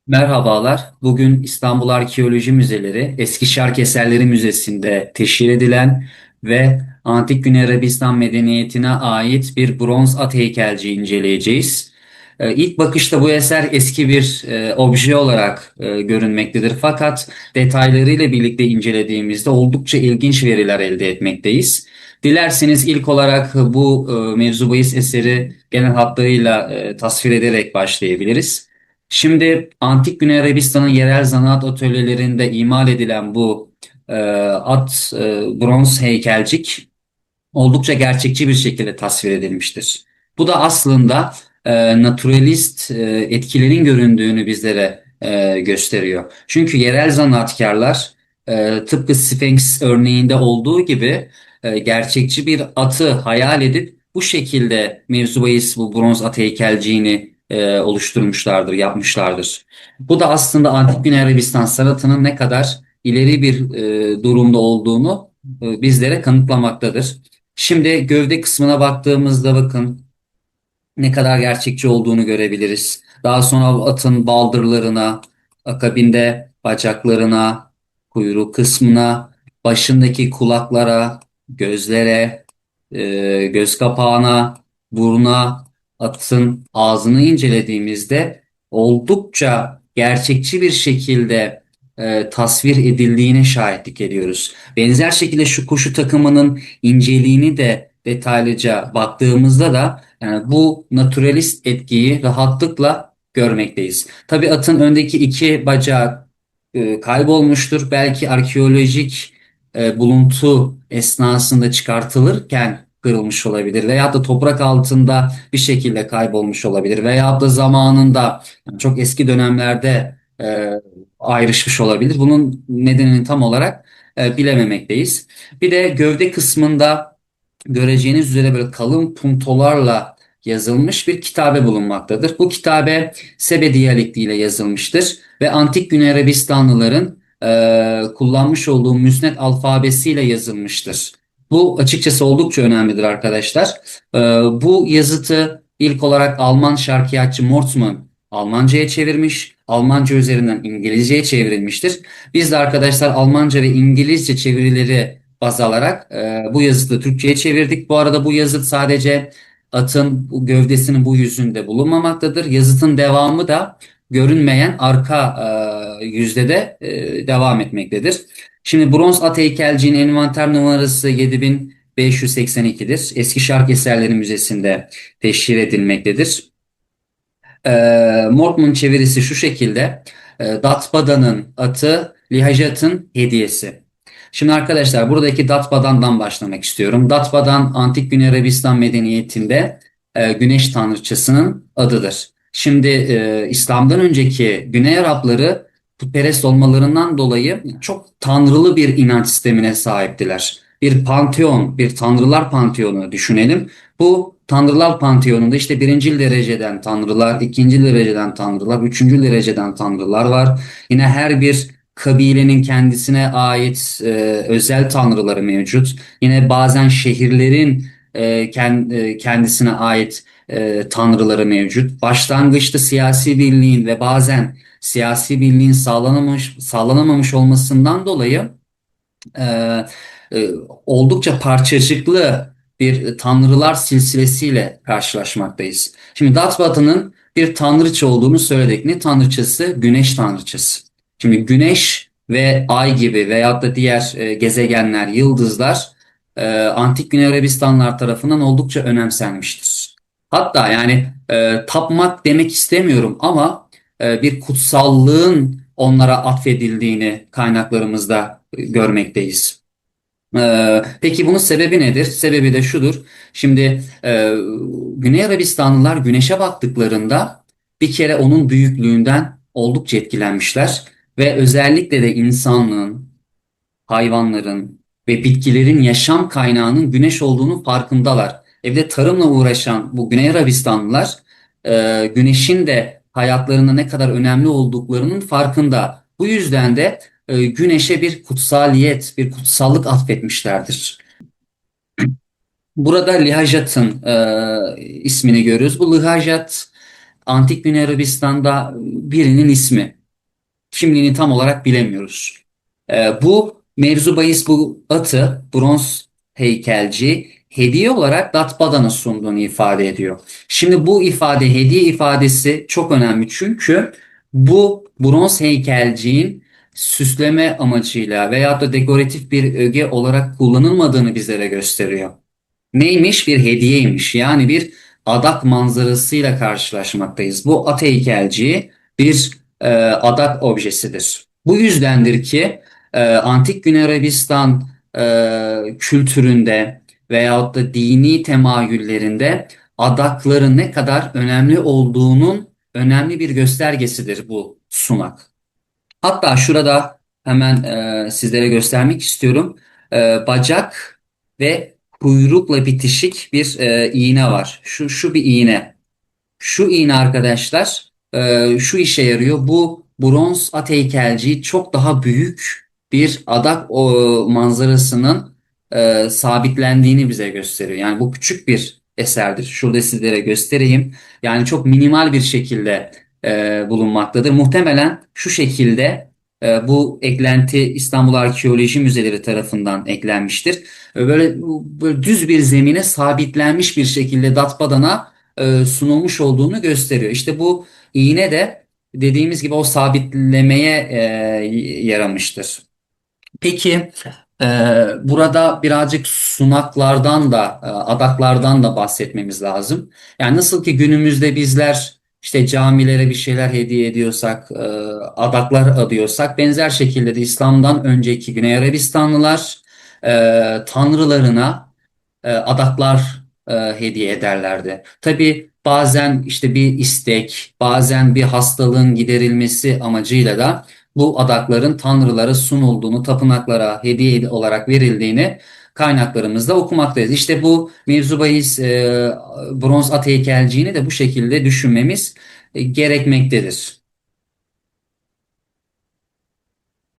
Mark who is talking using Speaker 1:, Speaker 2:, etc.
Speaker 1: Merhabalar. Bugün İstanbul Arkeoloji Müzeleri Eski Şark Eserleri Müzesi'nde teşhir edilen ve Antik Güney Arabistan medeniyetine ait bir bronz at heykelciyi inceleyeceğiz. İlk bakışta bu eser eski bir obje olarak görünmektedir. Fakat detaylarıyla birlikte incelediğimizde oldukça ilginç veriler elde etmekteyiz. Dilerseniz ilk olarak bu mevzu bahis eseri genel hatlarıyla tasvir ederek başlayabiliriz. Şimdi Antik Güney Arabistan'ın yerel zanaat atölyelerinde imal edilen bu bronz heykelcik oldukça gerçekçi bir şekilde tasvir edilmiştir. Bu da aslında naturalist etkilerin göründüğünü bizlere gösteriyor. Çünkü yerel zanaatkarlar tıpkı Sphinx örneğinde olduğu gibi gerçekçi bir atı hayal edip bu şekilde mevzu bahis bu bronz at heykelciğini oluşturmuşlardır, yapmışlardır. Bu da aslında Antik Güney Arabistan sanatının ne kadar ileri bir durumda olduğunu bizlere kanıtlamaktadır. Şimdi gövde kısmına baktığımızda bakın ne kadar gerçekçi olduğunu görebiliriz. Daha sonra atın baldırlarına, akabinde bacaklarına, kuyruğu kısmına, başındaki kulaklara, gözlere, göz kapağına, buruna, atın ağzını incelediğimizde oldukça gerçekçi bir şekilde tasvir edildiğine şahitlik ediyoruz. Benzer şekilde şu kuşu takımının inceliğini de detaylıca baktığımızda da yani bu naturalist etkiyi rahatlıkla görmekteyiz. Tabii atın öndeki iki bacağı kaybolmuştur. Belki arkeolojik buluntu esnasında çıkartılırken kırılmış olabilir veya da toprak altında bir şekilde kaybolmuş olabilir veya da zamanında yani çok eski dönemlerde ayrışmış olabilir. Bunun nedenini tam olarak bilememekteyiz. Bir de gövde kısmında göreceğiniz üzere böyle kalın puntolarla yazılmış bir kitabe bulunmaktadır. Bu kitabe Sebe diyalektiyle yazılmıştır ve antik Güney Arabistanlıların kullanmış olduğu müsnet alfabesiyle yazılmıştır. Bu açıkçası oldukça önemlidir arkadaşlar. E, Bu yazıtı ilk olarak Alman şarkiyatçı Mortman Almanca'ya çevirmiş. Almanca üzerinden İngilizce'ye çevrilmiştir. Biz de arkadaşlar Almanca ve İngilizce çevirileri baz alarak bu yazıtı Türkçe'ye çevirdik. Bu arada bu yazıt sadece atın bu gövdesinin bu yüzünde bulunmamaktadır. Yazıtın devamı da görünmeyen arka yüzde de devam etmektedir. Şimdi bronz at heykelciğinin envanter numarası 7582'dir. Eski Şark Eserleri Müzesi'nde teşhir edilmektedir. Mortman çevirisi şu şekilde. Datbada'nın atı Lihajat'ın hediyesi. Şimdi arkadaşlar buradaki Datbadan'dan başlamak istiyorum. Datbadan Antik Güney Arabistan medeniyetinde güneş tanrıçasının adıdır. Şimdi İslam'dan önceki Güney Arapları putperest olmalarından dolayı çok tanrılı bir inanç sistemine sahiptiler. Bir panteon, bir tanrılar panteonu düşünelim. Bu tanrılar panteonunda işte birinci dereceden tanrılar, ikinci dereceden tanrılar, üçüncü dereceden tanrılar var. Yine her bir kabilenin kendisine ait özel tanrıları mevcut. Yine bazen şehirlerin kendisine ait tanrıları mevcut. Başlangıçta siyasi birliğin ve bazen siyasi birliğin sağlanamamış olmasından dolayı e, e, oldukça parçacıklı bir tanrılar silsilesiyle karşılaşmaktayız. Şimdi Datbatı'nın bir tanrıça olduğunu söyledik. Ne tanrıçası? Güneş tanrıçası. Şimdi güneş ve ay gibi veyahut da diğer gezegenler, yıldızlar antik Güney Arabistanlar tarafından oldukça önemsenmiştir. Hatta yani tapmak demek istemiyorum ama bir kutsallığın onlara atfedildiğini kaynaklarımızda görmekteyiz. Peki bunun sebebi nedir? Sebebi de şudur. Şimdi Güney Arabistanlılar güneşe baktıklarında bir kere onun büyüklüğünden oldukça etkilenmişler ve özellikle de insanlığın, hayvanların ve bitkilerin yaşam kaynağının güneş olduğunu farkındalar. Evde tarımla uğraşan bu Güney Arabistanlılar güneşin de hayatlarında ne kadar önemli olduklarının farkında. Bu yüzden de güneşe bir kutsaliyet, bir kutsallık atfetmişlerdir. Burada Lihajat'ın ismini görüyoruz. Bu Lihajat Antik Güney Arabistan'da birinin ismi. kimliğini tam olarak bilemiyoruz. Bu mevzu bahis bu atı bronz heykelci hediye olarak Datbada'na sunduğunu ifade ediyor. Şimdi bu ifade, hediye ifadesi çok önemli çünkü bu bronz heykelciğin süsleme amacıyla veyahut da dekoratif bir öge olarak kullanılmadığını bizlere gösteriyor. Neymiş? Bir hediyeymiş. Yani bir adak manzarasıyla karşılaşmaktayız. Bu at heykelci bir adak objesidir. Bu yüzdendir ki Antik Güney Arabistan kültüründe veyahut da dini temayüllerinde adakların ne kadar önemli olduğunun önemli bir göstergesidir bu sunak. Hatta şurada hemen sizlere göstermek istiyorum. Bacak ve kuyrukla bitişik bir iğne var. Şu bir iğne. Şu iğne arkadaşlar şu işe yarıyor. Bu bronz at heykelciyi çok daha büyük bir adak manzarasının sabitlendiğini bize gösteriyor. Yani bu küçük bir eserdir. Şurada sizlere göstereyim. Yani çok minimal bir şekilde bulunmaktadır. Muhtemelen şu şekilde bu eklenti İstanbul Arkeoloji Müzeleri tarafından eklenmiştir. Böyle düz bir zemine sabitlenmiş bir şekilde Datbadana sunulmuş olduğunu gösteriyor. İşte bu iğne de dediğimiz gibi o sabitlemeye yaramıştır. Peki e, burada birazcık sunaklardan da adaklardan da bahsetmemiz lazım. Yani nasıl ki günümüzde bizler işte camilere bir şeyler hediye ediyorsak, adaklar adıyorsak benzer şekilde de İslam'dan önceki Güney Arabistanlılar tanrılarına adaklar hediye ederlerdi. Tabii bazen işte bir istek, bazen bir hastalığın giderilmesi amacıyla da bu adakların tanrılara sunulduğunu, tapınaklara hediye olarak verildiğini kaynaklarımızda okumaktayız. İşte bu mevzu bahis bronz at heykelciğini de bu şekilde düşünmemiz gerekmektedir.